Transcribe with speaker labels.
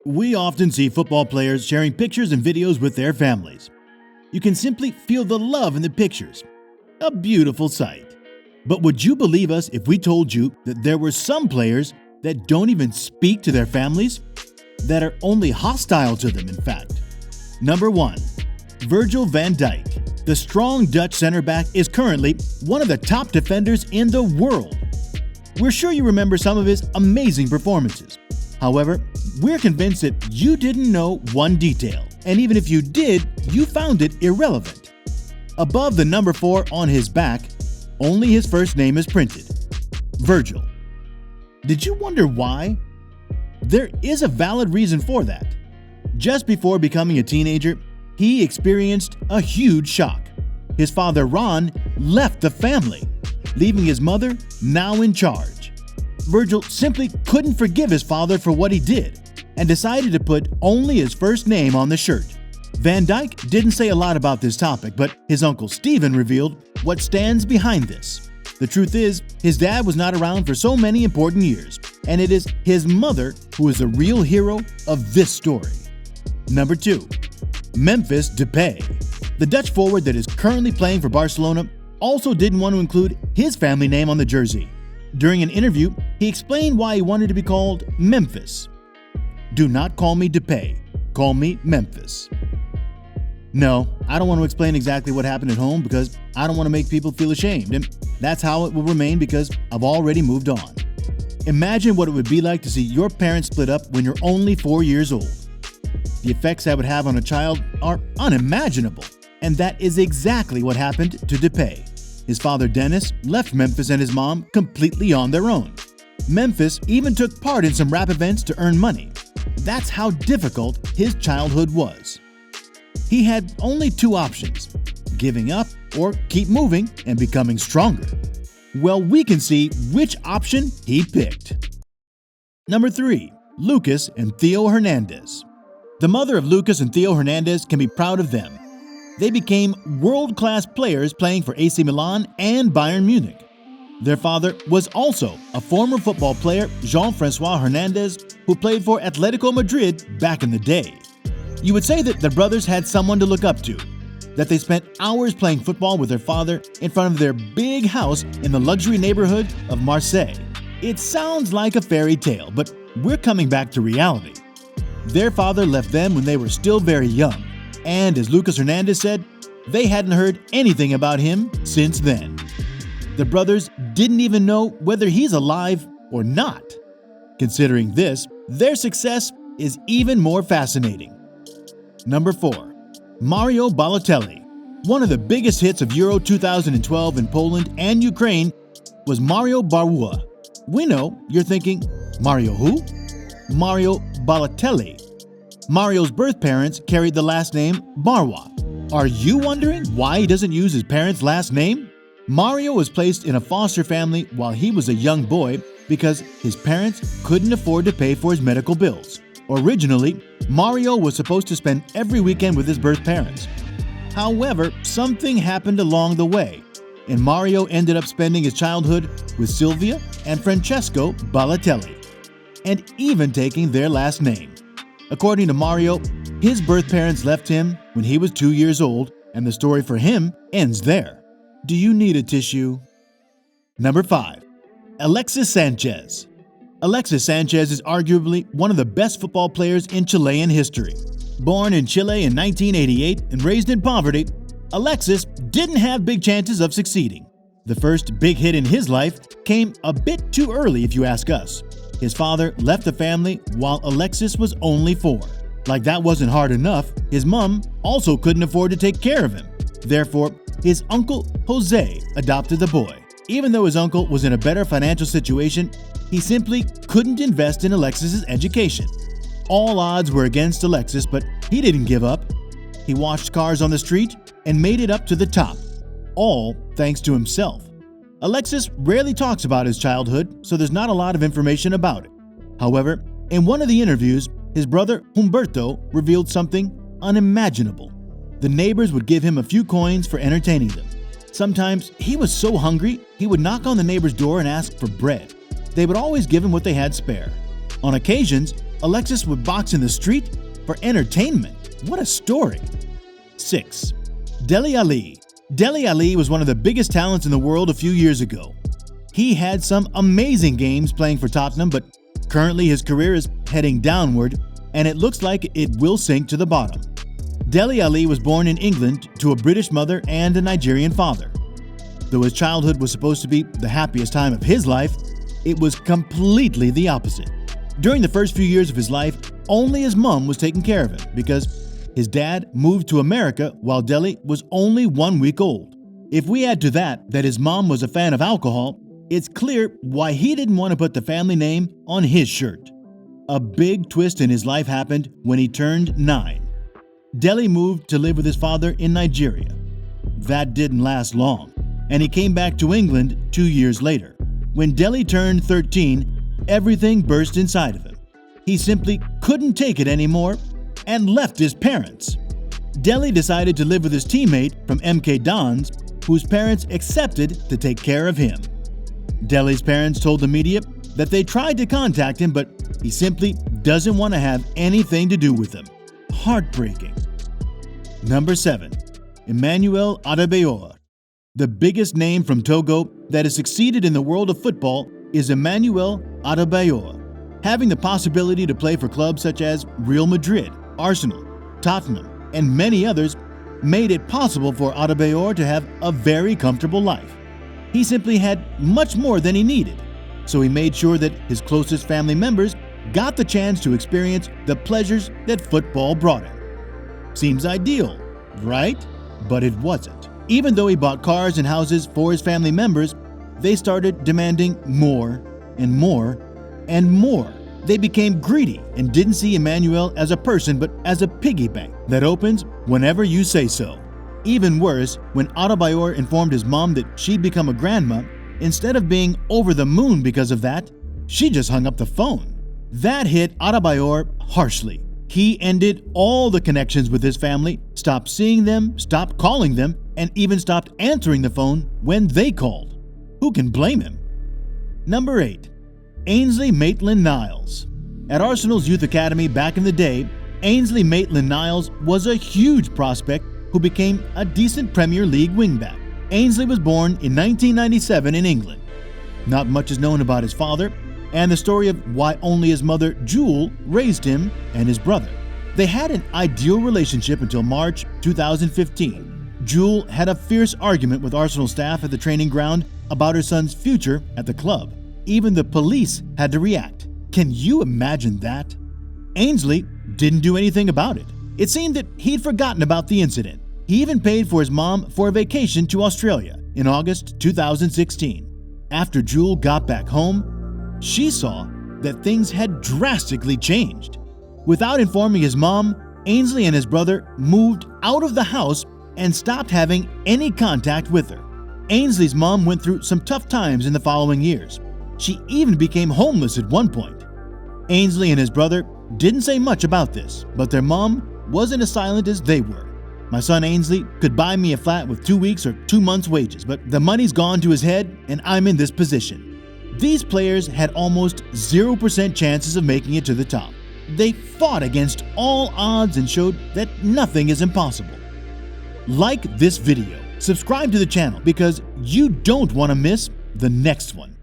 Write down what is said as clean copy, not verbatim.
Speaker 1: We often see football players sharing pictures and videos with their families. You can simply feel the love in the pictures. A beautiful sight. But would you believe us if we told you that there were some players that don't even speak to their families? That are only hostile to them, in fact. Number 1. Virgil van Dijk. The strong Dutch center back is currently one of the top defenders in the world. We're sure you remember some of his amazing performances. However, we're convinced that you didn't know one detail, and even if you did, you found it irrelevant. Above the number 4 on his back, only his first name is printed: Virgil. Did you wonder why? There is a valid reason for that. Just before becoming a teenager, he experienced a huge shock. His father, Ron, left the family, leaving his mother now in charge. Virgil simply couldn't forgive his father for what he did and decided to put only his first name on the shirt. Van Dijk didn't say a lot about this topic, but his uncle Steven revealed what stands behind this. The truth is, his dad was not around for so many important years, and it is his mother who is the real hero of this story. Number 2. Memphis Depay. The Dutch forward that is currently playing for Barcelona also didn't want to include his family name on the jersey. During an interview, he explained why he wanted to be called Memphis. "Do not call me Depay, call me Memphis." No, I don't want to explain exactly what happened at home because I don't want to make people feel ashamed, and that's how it will remain because I've already moved on. Imagine what it would be like to see your parents split up when you're only 4 years old. The effects that would have on a child are unimaginable, and that is exactly what happened to Depay. His father, Dennis, left Memphis and his mom completely on their own. Memphis even took part in some rap events to earn money. That's how difficult his childhood was. He had only 2 options: giving up or keep moving and becoming stronger. Well, we can see which option he picked. Number 3. Lucas and Theo Hernandez. The mother of Lucas and Theo Hernandez can be proud of them. They became world-class players playing for AC Milan and Bayern Munich. Their father was also a former football player, Jean-François Hernandez, who played for Atletico Madrid back in the day. You would say that the brothers had someone to look up to, that they spent hours playing football with their father in front of their big house in the luxury neighborhood of Marseille. It sounds like a fairy tale, but we're coming back to reality. Their father left them when they were still very young, and as Lucas Hernandez said, they hadn't heard anything about him since then. The brothers didn't even know whether he's alive or not. Considering this, their success is even more fascinating. Number 4. Mario Balotelli. One of the biggest hits of Euro 2012 in Poland and Ukraine was Mario Barua. We know you're thinking, Mario who? Mario Balotelli. Mario's birth parents carried the last name Barwa. Are you wondering why he doesn't use his parents' last name? Mario was placed in a foster family while he was a young boy because his parents couldn't afford to pay for his medical bills. Originally, Mario was supposed to spend every weekend with his birth parents. However, something happened along the way, and Mario ended up spending his childhood with Silvia and Francesco Balotelli, and even taking their last name. According to Mario, his birth parents left him when he was 2 years old, and the story for him ends there. Do you need a tissue? Number 5. Alexis Sanchez. Alexis Sanchez is arguably one of the best football players in Chilean history. Born in Chile in 1988 and raised in poverty, Alexis didn't have big chances of succeeding. The first big hit in his life came a bit too early if you ask us. His father left the family while Alexis was only 4. Like that wasn't hard enough, his mom also couldn't afford to take care of him. Therefore, his uncle Jose adopted the boy. Even though his uncle was in a better financial situation, he simply couldn't invest in Alexis's education. All odds were against Alexis, but he didn't give up. He washed cars on the street and made it up to the top, all thanks to himself. Alexis rarely talks about his childhood, so there's not a lot of information about it. However, in one of the interviews, his brother Humberto revealed something unimaginable. The neighbors would give him a few coins for entertaining them. Sometimes he was so hungry, he would knock on the neighbor's door and ask for bread. They would always give him what they had spare. On occasions, Alexis would box in the street for entertainment. What a story. 6. Dele Alli. Dele Alli was one of the biggest talents in the world a few years ago. He had some amazing games playing for Tottenham, but currently his career is heading downward, and it looks like it will sink to the bottom. Dele Alli was born in England to a British mother and a Nigerian father. Though his childhood was supposed to be the happiest time of his life, it was completely the opposite. During the first few years of his life, only his mom was taking care of him because his dad moved to America while Dele was only 1 week old. If we add to that his mom was a fan of alcohol, it's clear why he didn't want to put the family name on his shirt. A big twist in his life happened when he turned 9. Dele moved to live with his father in Nigeria. That didn't last long, and he came back to England 2 years later. When Dele turned 13, everything burst inside of him. He simply couldn't take it anymore and left his parents. Dele decided to live with his teammate from MK Dons, whose parents accepted to take care of him. Dele's parents told the media that they tried to contact him, but he simply doesn't want to have anything to do with them. Heartbreaking. Number 7. Emmanuel Adebayor. The biggest name from Togo that has succeeded in the world of football is Emmanuel Adebayor. Having the possibility to play for clubs such as Real Madrid, Arsenal, Tottenham, and many others made it possible for Adebayor to have a very comfortable life. He simply had much more than he needed, so he made sure that his closest family members got the chance to experience the pleasures that football brought him. Seems ideal, right? But it wasn't. Even though he bought cars and houses for his family members, they started demanding more and more and more. They became greedy and didn't see Emmanuel as a person but as a piggy bank that opens whenever you say so. Even worse, when Adebayor informed his mom that she'd become a grandma, instead of being over the moon because of that, she just hung up the phone. That hit Adebayor harshly. He ended all the connections with his family, stopped seeing them, stopped calling them, and even stopped answering the phone when they called. Who can blame him? Number 8. Ainsley Maitland-Niles. At Arsenal's youth academy back in the day, Ainsley Maitland-Niles was a huge prospect who became a decent Premier League wingback. Ainsley was born in 1997 in England. Not much is known about his father, and the story of why only his mother, Jewel, raised him and his brother. They had an ideal relationship until March 2015. Jewel had a fierce argument with Arsenal staff at the training ground about her son's future at the club. Even the police had to react. Can you imagine that? Ainsley didn't do anything about it. It seemed that he'd forgotten about the incident. He even paid for his mom for a vacation to Australia in August 2016. After Jewel got back home, she saw that things had drastically changed. Without informing his mom, Ainsley and his brother moved out of the house and stopped having any contact with her. Ainsley's mom went through some tough times in the following years. She even became homeless at one point. Ainsley and his brother didn't say much about this, but their mom wasn't as silent as they were. My son Ainsley could buy me a flat with 2 weeks or 2 months' wages, but the money's gone to his head and I'm in this position. These players had almost 0% chances of making it to the top. They fought against all odds and showed that nothing is impossible. Like this video, subscribe to the channel because you don't want to miss the next one.